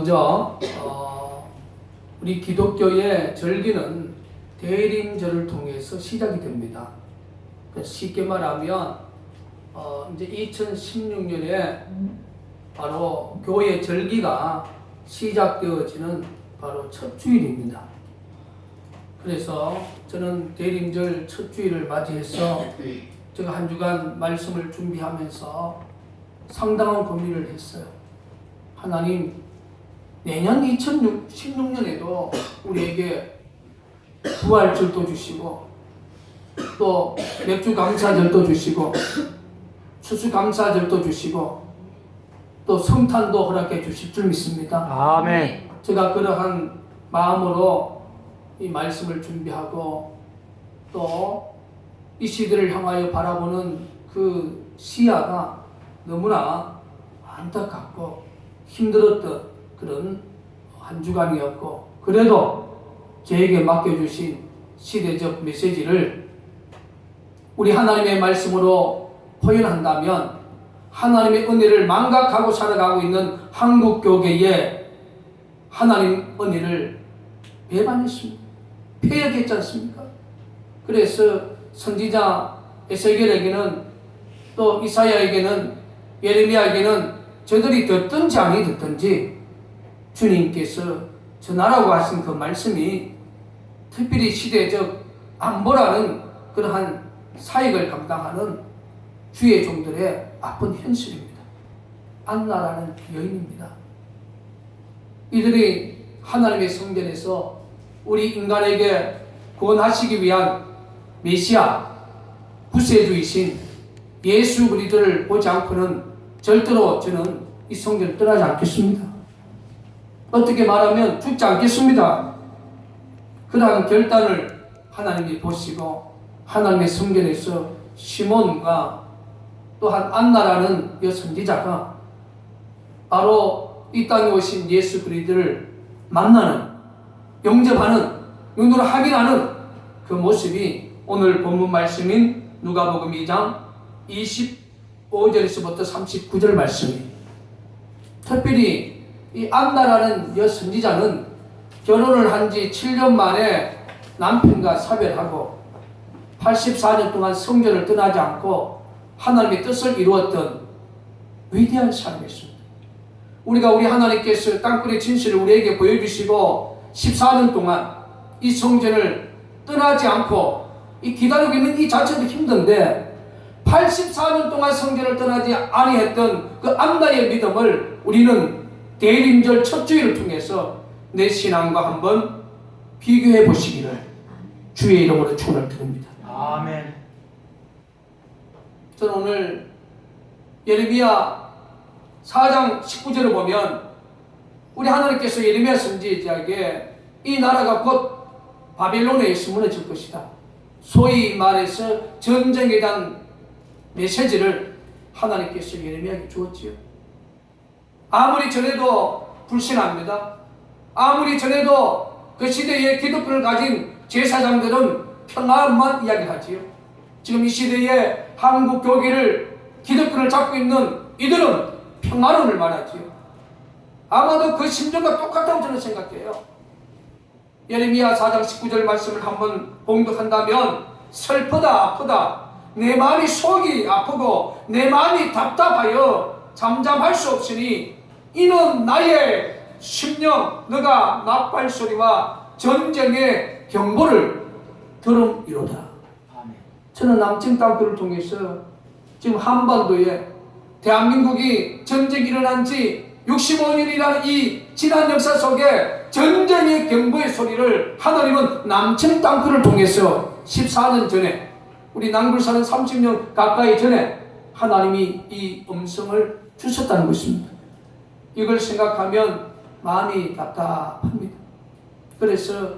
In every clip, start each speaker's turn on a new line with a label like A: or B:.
A: 먼저 우리 기독교의 절기는 대림절을 통해서 시작이 됩니다. 쉽게 말하면 이제 2016년에 바로 교회 절기가 시작되어지는 바로 첫 주일입니다. 그래서 저는 대림절 첫 주일을 맞이해서 제가 한 주간 말씀을 준비하면서 상당한 고민을 했어요. 하나님, 내년 2016년에도 우리에게 부활절도 주시고 또 맥주 감사절도 주시고 추수 감사절도 주시고 또 성탄도 허락해 주실 줄 믿습니다.
B: 아멘.
A: 제가 그러한 마음으로 이 말씀을 준비하고 또 이 시대를 향하여 바라보는 그 시야가 너무나 안타깝고 힘들었던 그런 한 주간이었고, 그래도 저에게 맡겨주신 시대적 메시지를 우리 하나님의 말씀으로 표현한다면 하나님의 은혜를 망각하고 살아가고 있는 한국 교계에 하나님 은혜를 배반했습니다. 폐역했지 않습니까? 그래서 선지자 에스겔에게는 또 이사야에게는 예레미야에게는 저들이 듣든지 아니 듣든지 주님께서 전하라고 하신 그 말씀이 특별히 시대적 안보라는 그러한 사역을 감당하는 주의 종들의 아픈 현실입니다. 안나라는 여인입니다. 이들이 하나님의 성전에서 우리 인간에게 구원하시기 위한 메시아, 구세주이신 예수 그리스도를 보지 않고는 절대로 저는 이 성전을 떠나지 않겠습니다. 어떻게 말하면 죽지 않겠습니다. 그러한 결단을 하나님이 보시고 하나님의 성전에서 시몬과 또한 안나라는 여선지자가 바로 이 땅에 오신 예수 그리스도를 만나는, 영접하는, 눈으로 확인하는 그 모습이 오늘 본문 말씀인 누가복음 2장 25절에서부터 39절 말씀이, 특별히 이 안나라는 여선지자는 결혼을 한 지 7년 만에 남편과 사별하고 84년 동안 성전을 떠나지 않고 하나님의 뜻을 이루었던 위대한 사람이었습니다. 우리 하나님께서 땅굴의 진실을 우리에게 보여주시고 14년 동안 이 성전을 떠나지 않고 기다리고 있는 이 자체도 힘든데 84년 동안 성전을 떠나지 아니했던 그 안나의 믿음을 우리는 대림절 첫 주일을 통해서 내 신앙과 한번 비교해 보시기를 주의 이름으로 축원을 드립니다.
B: 아멘.
A: 저는 오늘 예레미야 4장 19절을 보면 우리 하나님께서 예레미야 선지자에게 이 나라가 곧 바벨론에 의해서 무너질 것이다, 소위 말해서 전쟁에 대한 메시지를 하나님께서 예레미야에게 주었지요. 아무리 전해도 불신합니다. 아무리 전해도 그 시대에 기독교를 가진 제사장들은 평안만 이야기하지요. 지금 이 시대에 한국 교계를 기독교를 잡고 있는 이들은 평안을 말하지요. 아마도 그 심정과 똑같다고 저는 생각해요. 예레미야 4장 19절 말씀을 한번 봉독한다면 슬프다, 아프다, 내 마음이 속이 아프고 내 마음이 답답하여 잠잠할 수 없으니 이는 나의 심령, 너가 나팔소리와 전쟁의 경보를 들음이로다. 저는 남측 땅굴을 통해서 지금 한반도에 대한민국이 전쟁이 일어난 지 65년이라는 이 지난 역사 속에 전쟁의 경보의 소리를 하나님은 남측 땅굴을 통해서 14년 전에, 우리 남굴사는 30년 가까이 전에 하나님이 이 음성을 주셨다는 것입니다. 이걸 생각하면 마음이 답답합니다. 그래서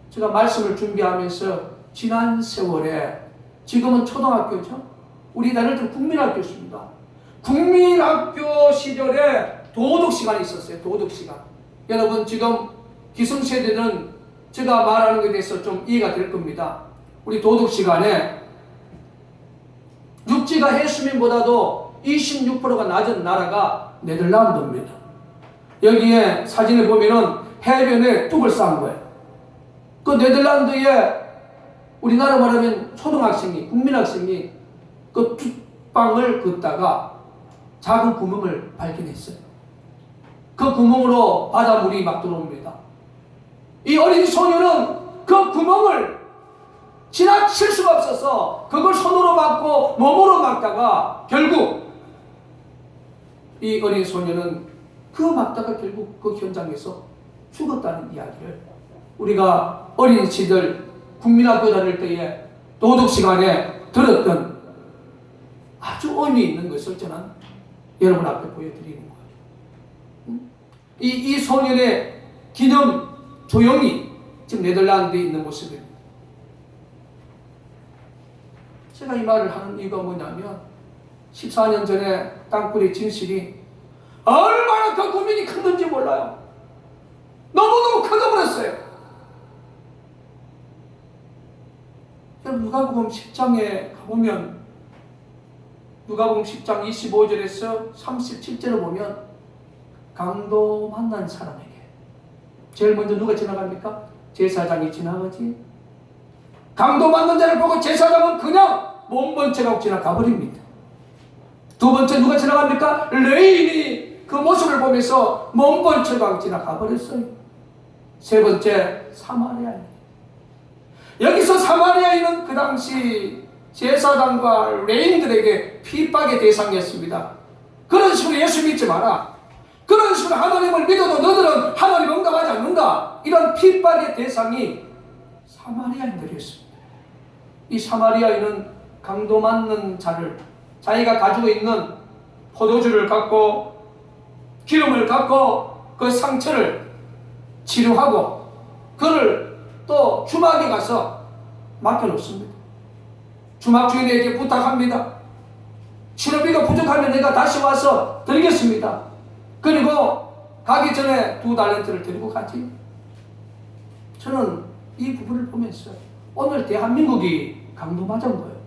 A: 제가 말씀을 준비하면서 지난 세월에, 지금은 초등학교죠, 우리 다닐 때는 국민학교였습니다. 국민학교 시절에 도덕 시간이 있었어요. 도덕 시간. 여러분 지금 기성세대는 제가 말하는 것에 대해서 좀 이해가 될 겁니다. 우리 도덕 시간에 육지가 해수면보다도 26%가 낮은 나라가 네덜란드입니다. 여기에 사진을 보면은 해변에 뚝을 쌓은 거예요. 그 네덜란드에 우리나라 말하면 초등학생이, 국민학생이 그 뚝방을 긋다가 작은 구멍을 발견했어요. 그 구멍으로 바닷물이 막 들어옵니다. 이 어린 소녀는 그 구멍을 지나칠 수가 없어서 그걸 손으로 막고 몸으로 막다가 결국 이 어린 소녀는 그 막다가 결국 그 현장에서 죽었다는 이야기를 우리가 어린 시절 국민학교 다닐 때에 도덕 시간에 들었던 아주 의미 있는 것을 저는 여러분 앞에 보여드리는 거예요. 이 소년의 기념 조형이 지금 네덜란드에 있는 모습입니다. 제가 이 말을 하는 이유가 뭐냐면 14년 전에 땅굴의 진실이 얼마나 그 고민이 컸는지 몰라요. 너무너무 커져버렸어요. 여러분 누가복음 10장에 가보면 누가복음 10장 25절에서 37절을 보면 강도 만난 사람에게 제일 먼저 누가 지나갑니까? 제사장이 지나가지. 강도 만난 자를 보고 제사장은 그냥 몸본 척하고 지나가버립니다. 두 번째 누가 지나갑니까? 레인이 그 모습을 보면서 몸본 척하고 지나가버렸어요. 세 번째 사마리아인. 여기서 사마리아인은 그 당시 제사장과 레인들에게 핍박의 대상이었습니다. 그런 식으로 예수 믿지 마라. 그런 식으로 하나님을 믿어도 너들은 하나님 응답하지 않는다. 이런 핍박의 대상이 사마리아인들이었습니다. 이 사마리아인은 강도 맞는 자를 자기가 가지고 있는 포도주를 갖고 기름을 갖고 그 상처를 치료하고 그를 또 주막에 가서 맡겨놓습니다. 주막 주인에게 부탁합니다. 치료비가 부족하면 내가 다시 와서 드리겠습니다. 그리고 가기 전에 2달란트를 드리고 가지. 저는 이 부분을 보면서 오늘 대한민국이 강도 맞은 거예요.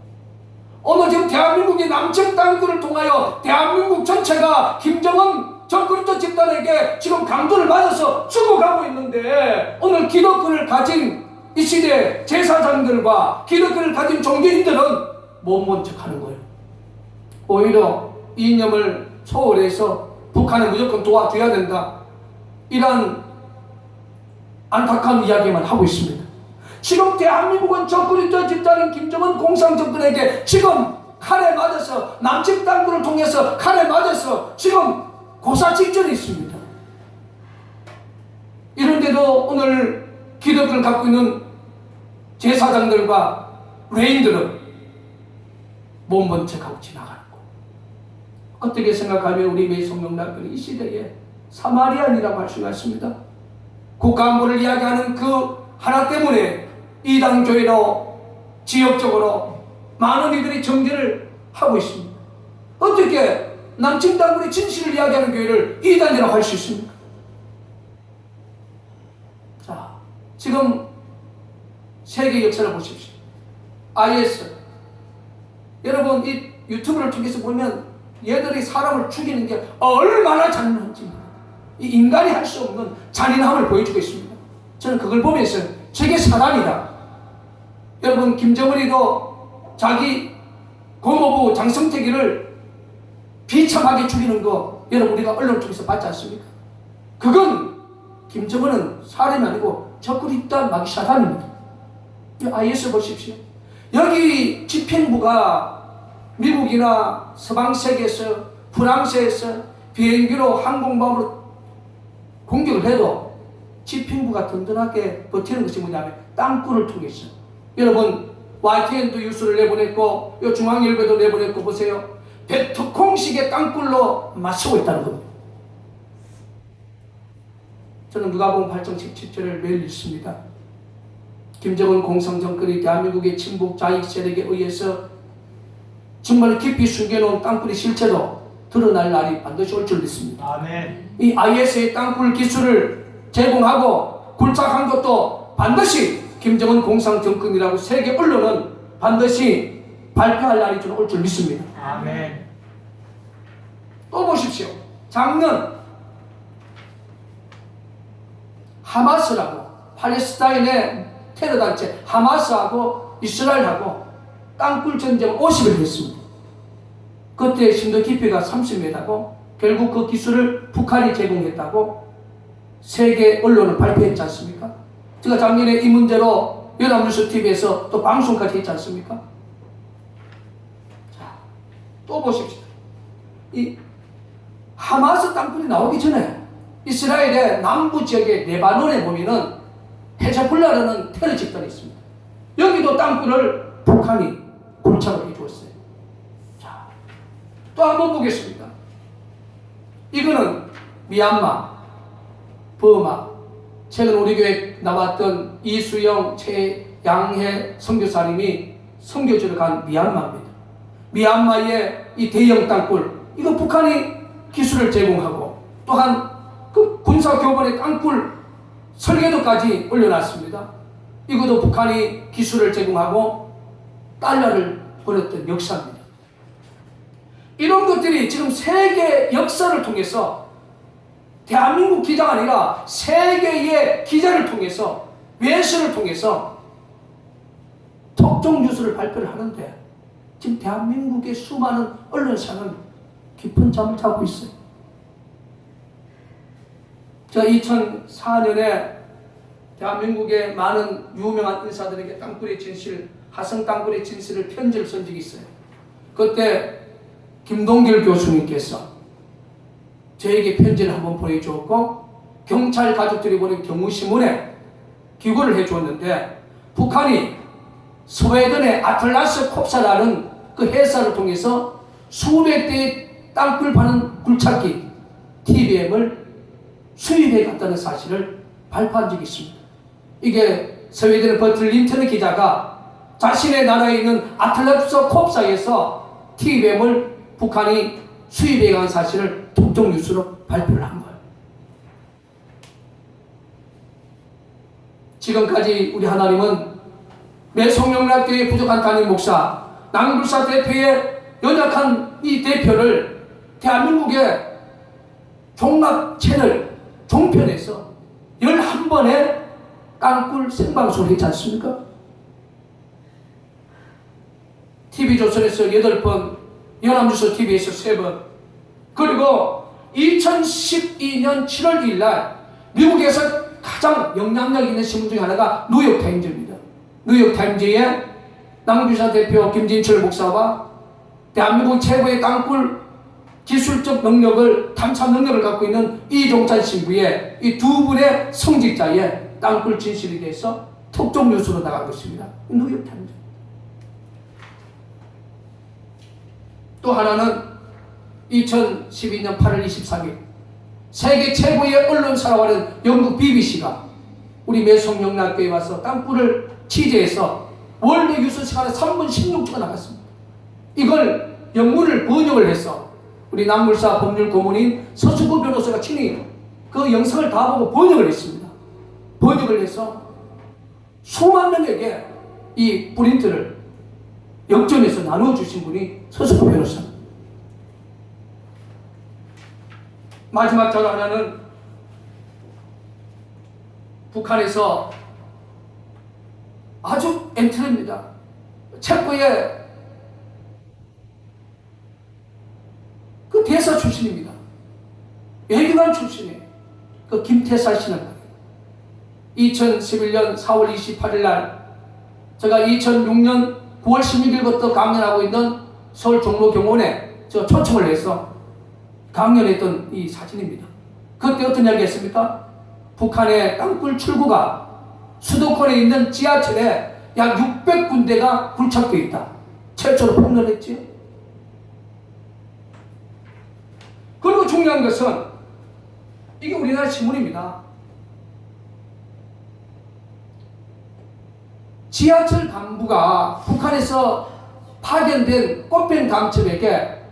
A: 오늘 지금 대한민국이 남측 땅굴을 통하여 대한민국 전체가 김정은 정권도 집단에게 지금 강도를 맞아서 죽어가고 있는데 오늘 기독교를 가진 이 시대 제사장들과 기독교를 가진 종교인들은 못 본 척하는 거예요. 오히려 이념을 초월해서 북한을 무조건 도와줘야 된다. 이런 안타까운 이야기만 하고 있습니다. 지금 대한민국은 적그리스도 집단인 김정은 공산정권에게 지금 칼에 맞아서 남측 당구를 통해서 칼에 맞아서 지금 고사직전에 있습니다. 이런데도 오늘 기독교를 갖고 있는 제사장들과 레인들은 몸본 척하고 지나가는 거. 어떻게 생각하면 우리 매성명락들이 이 시대에 사마리안이라고 할 수가 있습니다. 국가안보를 이야기하는 그 하나 때문에 이단교회로 지역적으로 많은 이들이 정죄를 하고 있습니다. 어떻게 남측 당군의 진실을 이야기하는 교회를 이단이라고 할 수 있습니까? 자, 지금 세계 역사를 보십시오. IS. 여러분 이 유튜브를 통해서 보면 얘들이 사람을 죽이는 게 얼마나 잔인한지 이 인간이 할 수 없는 잔인함을 보여주고 있습니다. 저는 그걸 보면서 저게 사단이다. 여러분 김정은이도 자기 고모부 장성택이를 비참하게 죽이는 거 여러분 우리가 언론 통해서 봤지 않습니까? 그건 김정은은 사람이 아니고 적그리스도 마귀 사단입니다. IS 보십시오. 여기 집행부가 미국이나 서방 세계에서 프랑스에서 비행기로 항공모함으로 공격을 해도 집행부가 든든하게 버티는 것이 뭐냐면 땅굴을 통해서. 여러분 YTN도 뉴스를 내보냈고 중앙일보도 내보냈고 보세요. 베트콩식의 땅굴로 맞서고 있다는 겁니다. 저는 누가복음 8장 17절을 매일 읽습니다. 김정은 공산정권이 대한민국의 친북 자익 세력에 의해서 정말 깊이 숨겨놓은 땅굴의 실체도 드러날 날이 반드시 올 줄 믿습니다.
B: 아멘.
A: 이 IS의 땅굴 기술을 제공하고 굴착한 것도 반드시 김정은 공산정권이라고 세계 언론은 반드시 발표할 날이 올 줄 믿습니다.
B: 아멘.
A: 또 보십시오. 작년 하마스라고, 팔레스타인의 테러단체 하마스하고 이스라엘하고 땅굴 전쟁 50을 했습니다. 그때 심도 깊이가 30m고 결국 그 기술을 북한이 제공했다고 세계 언론은 발표했지 않습니까? 제가 작년에 이 문제로 연합뉴스 TV에서 또 방송까지 했지 않습니까? 자, 또 보십시오. 이 하마스 땅굴이 나오기 전에 이스라엘의 남부 지역의 레바논에 보면은 헤즈볼라라는 테러 집단이 있습니다. 여기도 땅굴을 북한이 굴착을 해주었어요. 자, 또 한번 보겠습니다. 이거는 미얀마, 버마, 최근 우리 교회 나왔던 이수영, 최양해 선교사님이 선교지로 간 미얀마입니다. 미얀마의 이 대형 땅굴, 이거 북한이 기술을 제공하고 또한 그 군사교본의 땅굴 설계도까지 올려놨습니다. 이것도 북한이 기술을 제공하고 달러를 벌었던 역사입니다. 이런 것들이 지금 세계 역사를 통해서 대한민국 기자가 아니라 세계의 기자를 통해서 외신을 통해서 특정 뉴스를 발표를 하는데 지금 대한민국의 수많은 언론사는 깊은 잠을 자고 있어요. 제가 2004년에 대한민국의 많은 유명한 인사들에게 땅굴의 진실, 하성 땅굴의 진실을 편지를 쓴 적이 있어요. 그때 김동길 교수님께서 저에게 편지를 한번 보내주었고 경찰 가족들이 보낸 경우신문에 기고를 해주었는데 북한이 스웨덴의 아틀라스 콥사라는 그 회사를 통해서 수백 대의 땅굴 파는 굴착기 TBM을 수입해 갔다는 사실을 발표한 적이 있습니다. 이게 스웨덴의 버틀 린턴 기자가 자신의 나라에 있는 아틀라스 콥사에서 TBM을 북한이 수입해 간 사실을 특정 뉴스로 발표를 한 거예요. 지금까지 우리 하나님은 매송영락교회 부족한 담임 목사, 남불사 대표의 연약한 이 대표를 대한민국의 종합 채널 종편에서 11번의 땅굴 생방송을 했지 않습니까? TV조선에서 8번, 연합뉴스 TV에서 3번, 그리고 2012년 7월 1일 날 미국에서 가장 영향력 있는 신문 중에 하나가 뉴욕타임즈입니다. 뉴욕타임즈에 남규사 대표 김진철 목사와 대한민국 최고의 땅굴 기술적 능력을, 탐사 능력을 갖고 있는 이종찬 신부의 이 두 분의 성직자의 땅굴 진실에 대해서 특정 뉴스로 나가고 있습니다. 뉴욕타임즈. 또 하나는 2012년 8월 23일 세계 최고의 언론사라고 하는 영국 BBC가 우리 매송영락교회에 와서 땅굴을 취재해서 월드 뉴스 시간에 3분 16초가 나갔습니다. 이걸 영문을 번역을 해서 우리 남물사 법률 고문인 서수구 변호사가 친히 그 영상을 다 보고 번역을 했습니다. 번역을 해서 수만 명에게 이 프린트를 역전해서 나눠주신 분이 서수구 변호사입니다. 마지막 자료 하나는 북한에서 아주 엔트리입니다. 체코의 그 대사 출신입니다. 외교관 출신이에요. 그 김태살 씨는 2011년 4월 28일 날 제가 2006년 9월 16일부터 강연하고 있는 서울 종로경원에 저 초청을 해서 강연했던 이 사진입니다. 그때 어떤 이야기 했습니까? 북한의 땅굴 출구가 수도권에 있는 지하철에 약 600군데가 굴착되어 있다. 최초로 폭로했지요. 그리고 중요한 것은 이게 우리나라 신문입니다. 지하철 간부가 북한에서 파견된 꽃뱀 감첩에게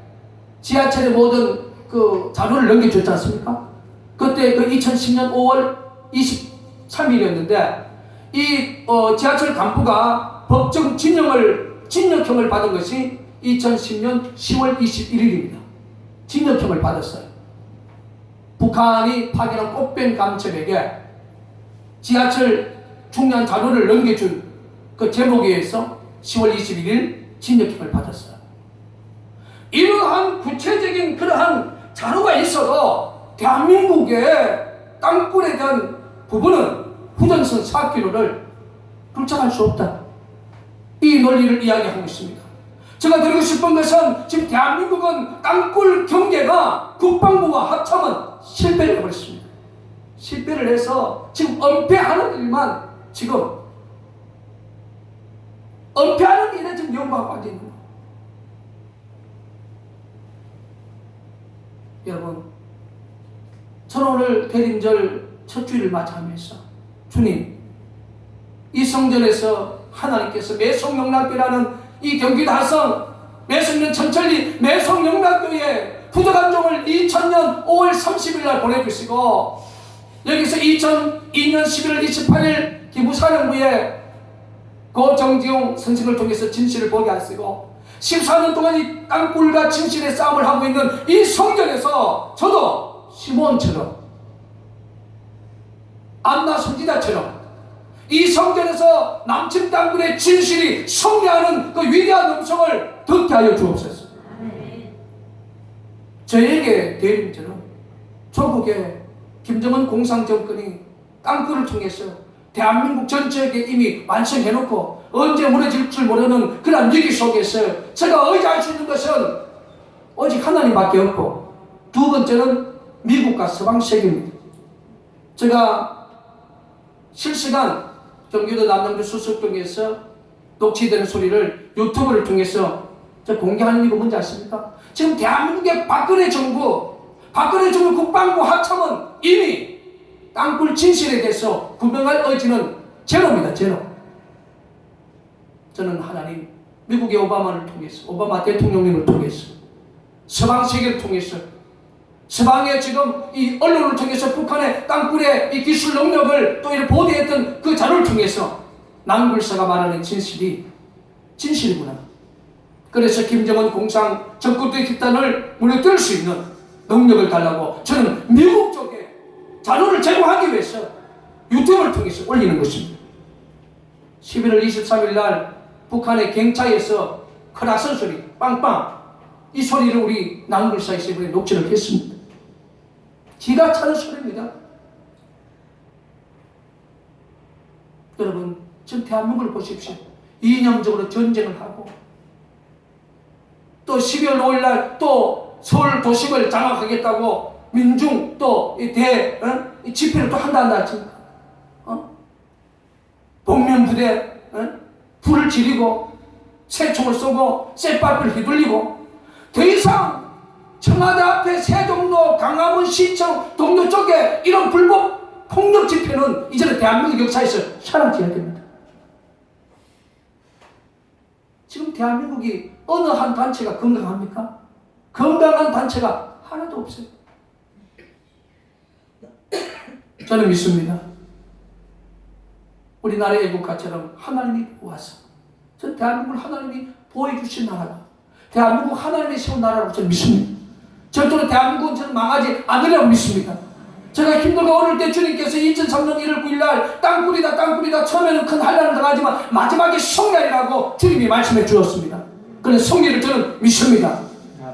A: 지하철의 모든 그 자료를 넘겨줬지 않습니까? 그때 그 2010년 5월 23일이었는데 이 지하철 간부가 법정 징역형을 받은 것이 2010년 10월 21일입니다. 징역형을 받았어요. 북한이 파견한 꽃뱀 감첩에게 지하철 중요한 자료를 넘겨준 그 제목에 의해서 10월 21일 징역형을 받았어요. 이러한 구체적인 그러한 자료가 있어도 대한민국의 땅굴에 대한 부분은 후전선 4km를 불착할 수 없다. 이 논리를 이야기하고 있습니다. 제가 드리고 싶은 것은 지금 대한민국은 땅굴 경계가 국방부와 합참은 실패를 해버렸습니다. 실패를 해서 지금 은폐하는 일만 지금 은폐하는 일에 지금 연구하고 앉아 있는 거예요. 여러분, 저는 오늘 대림절 첫 주일을 맞이하면서 주님, 이 성전에서 하나님께서 매송영락교라는 이 경기도 하성 매송면 천천리 매송영락교에 부족한 종을 2000년 5월 30일 날 보내주시고 여기서 2002년 11월 28일 기부사령부에 고 정지용 선생을 통해서 진실을 보게 하시고 14년 동안 이 땅굴과 진실의 싸움을 하고 있는 이 성전에서 저도 시몬처럼 안나 선지자처럼 이 성전에서 남친 땅굴의 진실이 승리하는 그 위대한 음성을 듣게 하여 주옵소서. 저에게 대림처럼 조국의 김정은 공산정권이 땅굴을 통해서 대한민국 전체에게 이미 완성해놓고 언제 무너질 줄 모르는 그런 위기 속에서 제가 의지할 수 있는 것은 오직 하나님밖에 없고 두 번째는 미국과 서방 세계입니다. 제가 실시간 경기도 남양주 수석동에서 녹취되는 소리를 유튜브를 통해서 공개하는 이유가 뭔지 아십니까? 지금 대한민국의 박근혜 정부 국방부 합참은 이미 땅굴 진실에 대해서 구명할 의지는 제로입니다. 제로. 저는 하나님, 미국의 오바마 대통령님을 통해서 서방 세계를 통해서 서방의 지금 이 언론을 통해서 북한의 땅굴의 이 기술 능력을 또 이렇게 보도했던 그 자료를 통해서 남굴사가 말하는 진실이구나. 그래서 김정은 공산 적국주의 집단을 무너뜨릴 수 있는 능력을 달라고 저는 미국 쪽에 자료를 제공하기 위해서 유튜브를 통해서 올리는 것입니다. 11월 23일 날 북한의 경차에서 크라선 소리 빵빵 이 소리를 우리 남굴사에서 이번에 녹취를 했습니다. 기가 차는 소리입니다. 여러분, 지금 대한민국을 보십시오. 이념적으로 전쟁을 하고 또 12월 5일 날 또 서울 도심을 장악하겠다고 민중 또 집회를 또 한다 했습니까? 복면부대 불을 지르고 새총을 쏘고 쇠밥을 휘둘리고 더 이상 청와대 앞에 세종로 강화문 시청 동료 쪽에 이런 불법 폭력 집회는 이제는 대한민국 역사에서 사라져야 됩니다. 지금 대한민국이 어느 한 단체가 건강합니까? 건강한 단체가 하나도 없어요. 저는 믿습니다. 우리나라의 애국가처럼 하나님이 와서 전 대한민국을 하나님이 보여주신 나라다. 대한민국 하나님이 세운 나라라고 저는 믿습니다. 절대로 대한민국은 저는 망하지 않으리라고 믿습니다. 제가 힘들고 어릴 때 주님께서 2003년 1월 9일 날 땅굴이다 처음에는 큰 환난을 당하지만 마지막에 승리하리라고 주님이 말씀해 주었습니다. 그래서 승리를 저는 믿습니다.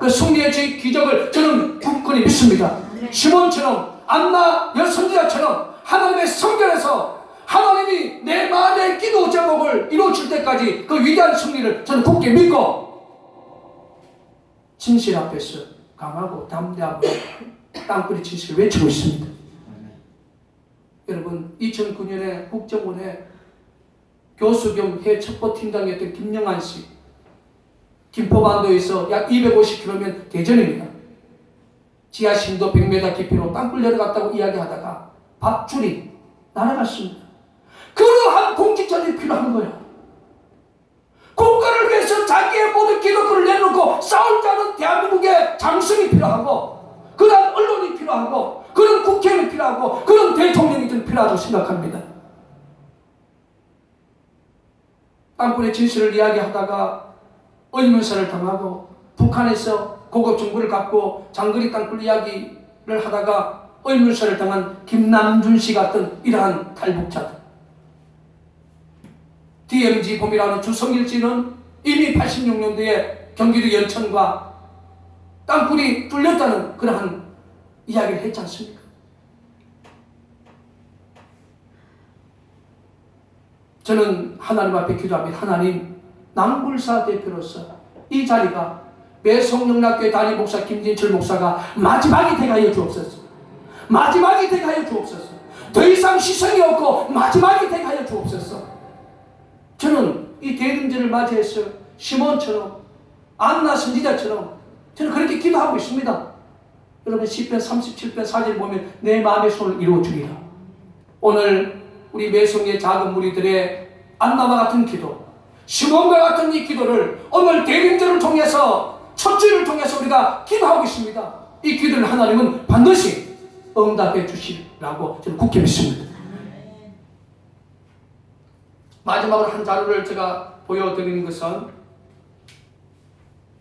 A: 그 승리의 기적을 저는 굳건히 믿습니다. 시몬처럼 안나 여선지자처럼 하나님의 성전에서 하나님이 내 마음의 기도 제목을 이루어질 때까지 그 위대한 승리를 저는 굳게 믿고 진실 앞에서 강하고 담대하고 땅굴의 진실을 외치고 있습니다. 여러분, 2009년에 국정원의 교수 겸 해첩보팀장이었던 김영환 씨, 김포반도에서 약 250km면 대전입니다. 지하 심도 100m 깊이로 땅굴 내려갔다고 이야기하다가 밧줄이 날아갔습니다. 그러한 공직자들이 필요한 거야. 국가를 위해서 자기의 모든 기록을 내놓고 싸울 자는 대한민국의 장성이 필요하고 그런 언론이 필요하고 그런 국회의원이 필요하고 그런 대통령이 좀 필요하다고 생각합니다. 땅굴의 진실을 이야기하다가 의문사를 당하고 북한에서 고급 정보를 갖고 장거리 땅굴 이야기를 하다가 의문사를 당한 김남준 씨 같은 이러한 탈북자들, DMZ 봄이라는 주성일 씨는 이미 86년도에 경기도 연천과 땅굴이 뚫렸다는 그러한 이야기를 했지 않습니까? 저는 하나님 앞에 기도합니다. 하나님, 남굴사 대표로서 이 자리가 매송영락교회 담임 목사 김진철 목사가 마지막이 되게 하여 주옵소서. 마지막이 되게 하여 주옵소서. 더 이상 시선이 없고 마지막이 되게 하여 주옵소서. 저는 이 대림절을 맞이해서 시몬처럼 안나 선지자처럼 저는 그렇게 기도하고 있습니다. 여러분 시편 37편 4절 보면 내 마음의 손을 이루어주리라. 오늘 우리 매송의 작은 무리들의 안나와 같은 기도, 시몬과 같은 이 기도를 오늘 대림절을 통해서 첫 주일을 통해서 우리가 기도하고 있습니다. 이 기도를 하나님은 반드시 응답해 주시라고 저는 굳게 믿습니다. 마지막으로 한 자료를 제가 보여드리는 것은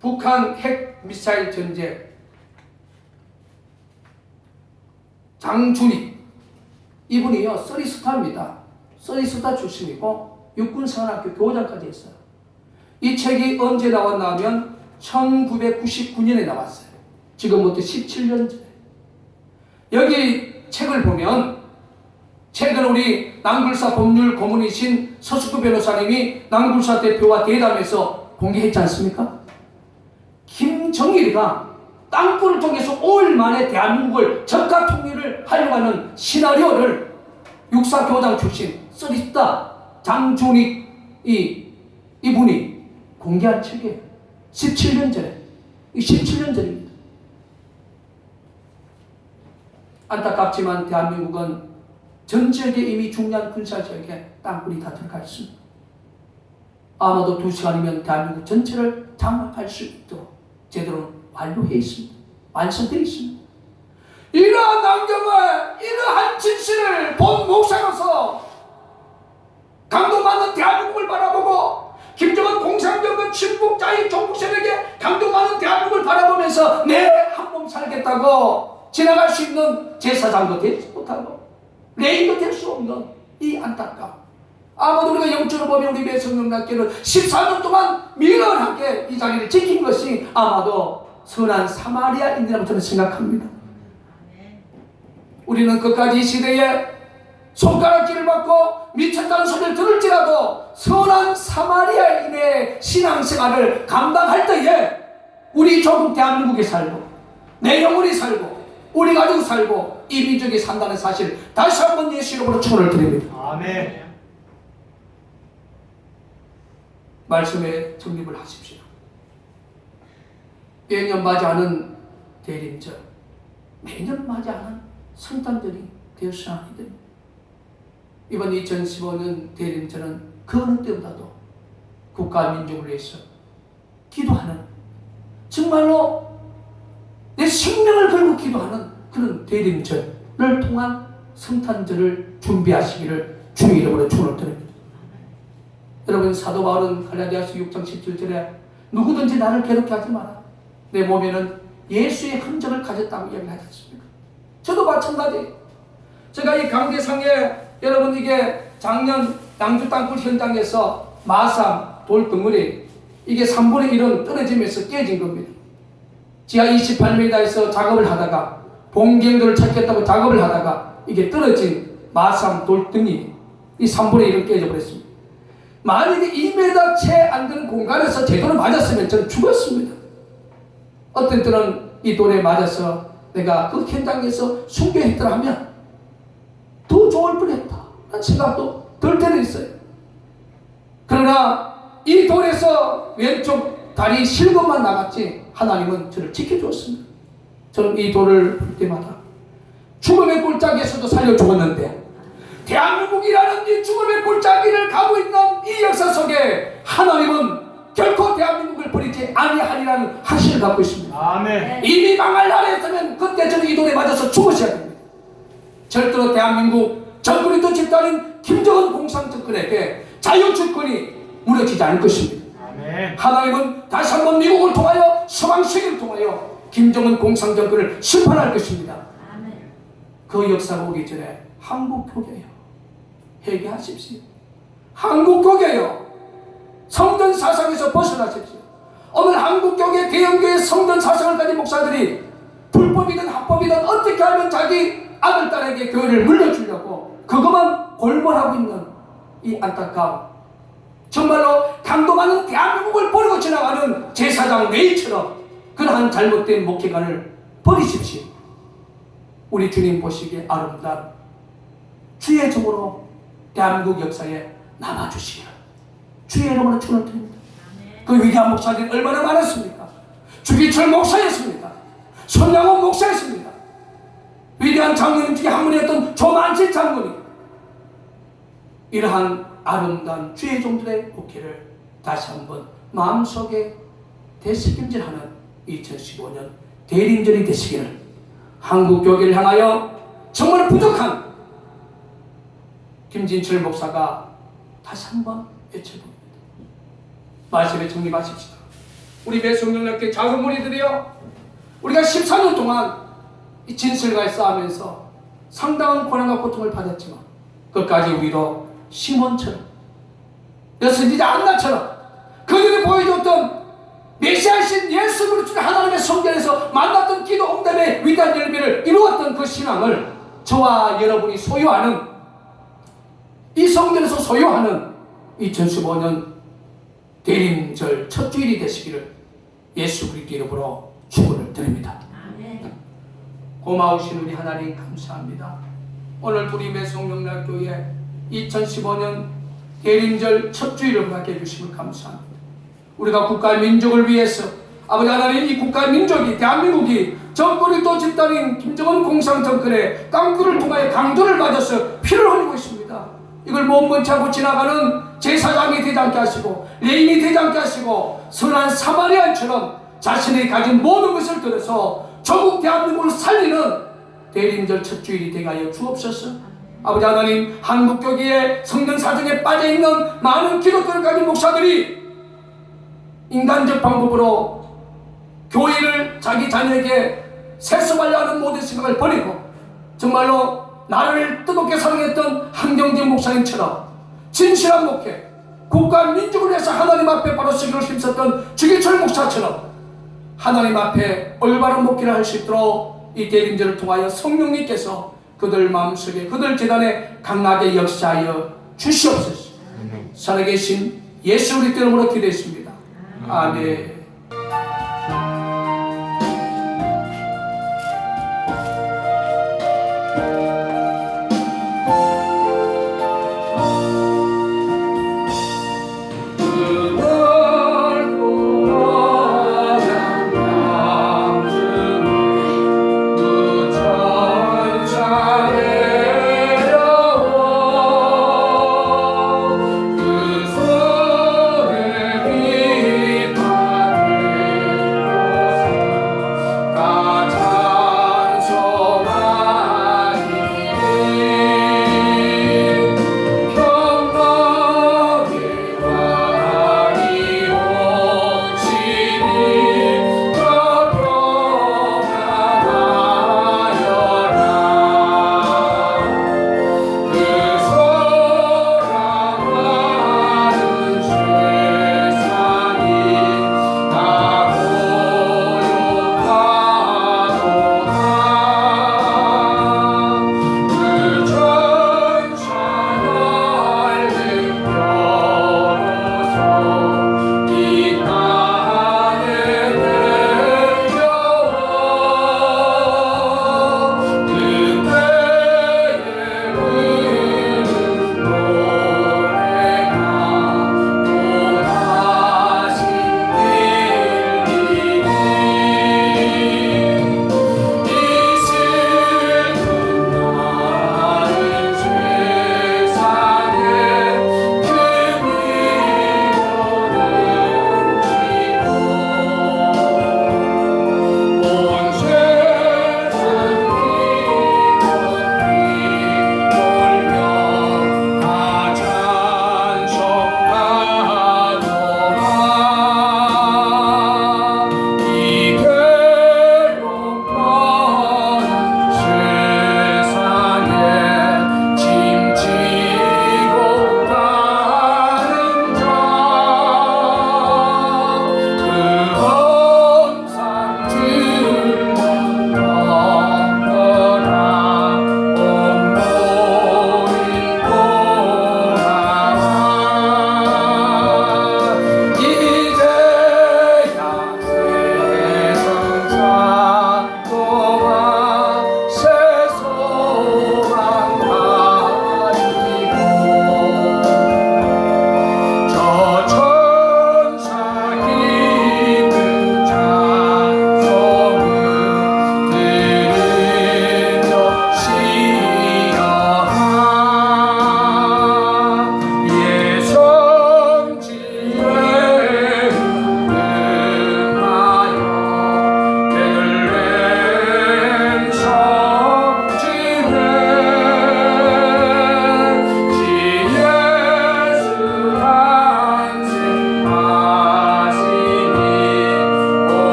A: 북한 핵 미사일 전쟁 장준익, 이분이요 써니스타입니다. 써니스타 출신이고 육군사관학교 교장까지 했어요. 이 책이 언제 나왔나 하면 1999년에 나왔어요. 지금부터 17년 전에. 여기 책을 보면, 최근 우리 남굴사 법률 고문이신 서숙구 변호사님이 남굴사 대표와 대담해서 공개했지 않습니까? 김정일이가 땅굴을 통해서 5일 만에 대한민국을 적가 통일을 하려고 하는 시나리오를 육사교장 출신 써니스타 장준익 이분이 공개한 책이에요. 17년 전에. 17년 전입니다. 안타깝지만 대한민국은 전 지역에 이미 중요한 군사지역에 땅굴이 다 들어가 있습니다. 아마도 2시간이면 대한민국 전체를 장악할 수 있도록 제대로 완료해 있습니다. 완성되어 있습니다. 이러한 안경을, 이러한 진실을 본 목사로서 감동받는 대한민국을 바라보고 김정은 공산정권 침묵자의 종북세력에 감동받는 대한민국을 바라보면서 내 한 몸 살겠다고 지나갈 수 있는 제사장도 되지 못하고 레인도 될 수 없는 이 안타까움. 아마도 우리가 영적으로 보면 우리 매성영락교는 14년 동안 미련하게 이 자리를 지킨 것이 아마도 선한 사마리아인이라고 저는 생각합니다. 우리는 끝까지 이 시대에 손가락질을 받고 미쳤다는 소리를 들을지라도 선한 사마리아인의 신앙생활을 감당할 때에 우리 조국 대한민국에 살고 내 영혼이 살고 우리 가족 살고 이 민족이 산다는 사실 다시 한번 예수 이름으로 축원을 드립니다.
B: 아멘.
A: 말씀에 정립을 하십시오. 매년 맞이하는 대림절, 매년 맞이하는 성탄절이 되었어야 합니다. 이번 2015년 대림절은 그 어느 때보다도 국가 민족을 위해서 기도하는, 정말로 내 생명을 걸고 기도하는 그런 대림절을 통한 성탄절을 준비하시기를 주의 이름으로 축원을 드립니다. 여러분, 사도 바울은 갈라디아서 6장 17절에 누구든지 나를 괴롭게 하지 마라. 내 몸에는 예수의 흔적을 가졌다고 이야기하지 않습니까? 저도 마찬가지. 제가 이 강대상에 여러분 이게 작년 양주 땅굴 현장에서 마삼 돌덩어리 이게 3분의 1은 떨어지면서 깨진 겁니다. 지하 28m에서 작업을 하다가 봉경도를 찾겠다고 작업을 하다가 이게 떨어진 마삼 돌덩이 이 3분의 1은 깨져버렸습니다. 만약에 2m 채 안 되는 공간에서 제대로 맞았으면 저는 죽었습니다. 어떤 때는 이 돌에 맞아서 내가 그 현장에서 순교했더라 하면 더 좋을 뻔했다 라는 생각도 들 때도 있어요. 그러나 이 돌에서 왼쪽 다리 실금만 나갔지 하나님은 저를 지켜주었습니다. 저는 이 돌을 볼 때마다 죽음의 골짜기에서도 살려 죽었는데 대한민국이라는 이 죽음의 골짜기를 가고 있는 이 역사 속에 하나님은 결코 대한민국을 버리지 아니하리라는 확신을 갖고 있습니다.
B: 아멘.
A: 이미 망할 날이었으면 그때 저는 이 돌에 맞아서 죽으셔야 됩니다. 절대로 대한민국 정권인도 집단인 김정은 공산정권에게 자유주권이 무너지지 않을 것입니다.
B: 아멘.
A: 하나님은 다시 한번 미국을 통하여 서방 세계를 통하여 김정은 공산정권을 심판할 것입니다.
C: 아멘.
A: 그 역사가 오기 전에 한국 교회요, 회개하십시오. 한국 교회요, 성전 사상에서 벗어나십시오. 오늘 한국 교회, 대형교회 성전 사상을 가진 목사들이 불법이든 합법이든 어떻게 하면 자기 아들, 딸에게 교회를 물려주려고 그것만 골몰하고 있는 이 안타까움, 정말로 강도 많은 대한민국을 버리고 지나가는 제사장 레이처럼 그러한 잘못된 목회관을 버리십시오. 우리 주님 보시기에 아름다운 주의 종으로 대한민국 역사에 남아주시기를 주의 이름으로 축원을 드립니다. 그 위대한 목사들이 얼마나 많았습니까? 주기철 목사였습니다. 손양원 목사였습니다. 위대한 장로님 중에 한 분이었던 조만칠 장로님. 이러한 아름다운 주의 종들의 국회를 다시 한번 마음속에 되새김질하는 2015년 대림절이 되시기를 한국 교회를 향하여 정말 부족한 김진철 목사가 다시 한번 외쳐봅니다. 말씀에 정립하십시다. 우리 매성령님께 작은 무리들이여, 우리가 14년 동안 이 진실과의 싸움에서 상당한 고난과 고통을 받았지만 끝까지 우리도 시몬처럼, 선지자 안나처럼 그들이 보여줬던 메시아이신 예수 그리스도 하나님의 성전에서 만났던 기도 응답의 위대한 열매를 이루었던 그 신앙을 저와 여러분이 소유하는, 이 성전에서 소유하는 2015년 대림절 첫 주일이 되시기를 예수 그리스도 이름으로 축원을 드립니다. 고마우신 우리 하나님 감사합니다. 오늘 우리 매성령락교회 2015년 대림절 첫 주일을 갖게 해주심을 감사합니다. 우리가 국가 민족을 위해서 아버지 하나님, 이 국가 민족이, 대한민국이 정권이 또 집단인 김정은 공산 정권의 깡패를 통하여 강도를 맞아서 피를 흘리고 있습니다. 이걸 못먼치 하고 지나가는 제사장이 되지 않게 하시고 레인이 되지 않게 하시고 선한 사마리아인처럼 자신이 가진 모든 것을 들어서 조국 대한민국을 살리는 대림절 첫 주일이 되게 하여 주옵소서. 아버지 하나님, 한국교회의 성전 사정에 빠져있는 많은 기독교를 가진 목사들이 인간적 방법으로 교회를 자기 자녀에게 세습하려 하는 모든 생각을 버리고 정말로 나를 뜨겁게 사랑했던 한경재 목사님처럼 진실한 목회, 국가 민족을 위해서 하나님 앞에 바로 서기를 힘썼던 주기철 목사처럼 하나님 앞에 올바른 목회를 할 수 있도록 이 대림절을 통하여 성령님께서 그들 마음속에, 그들 재단에 강하게 역사하여 주시옵소서. 살아계신 예수 그리스도 이름으로 기도했습니다. 아멘.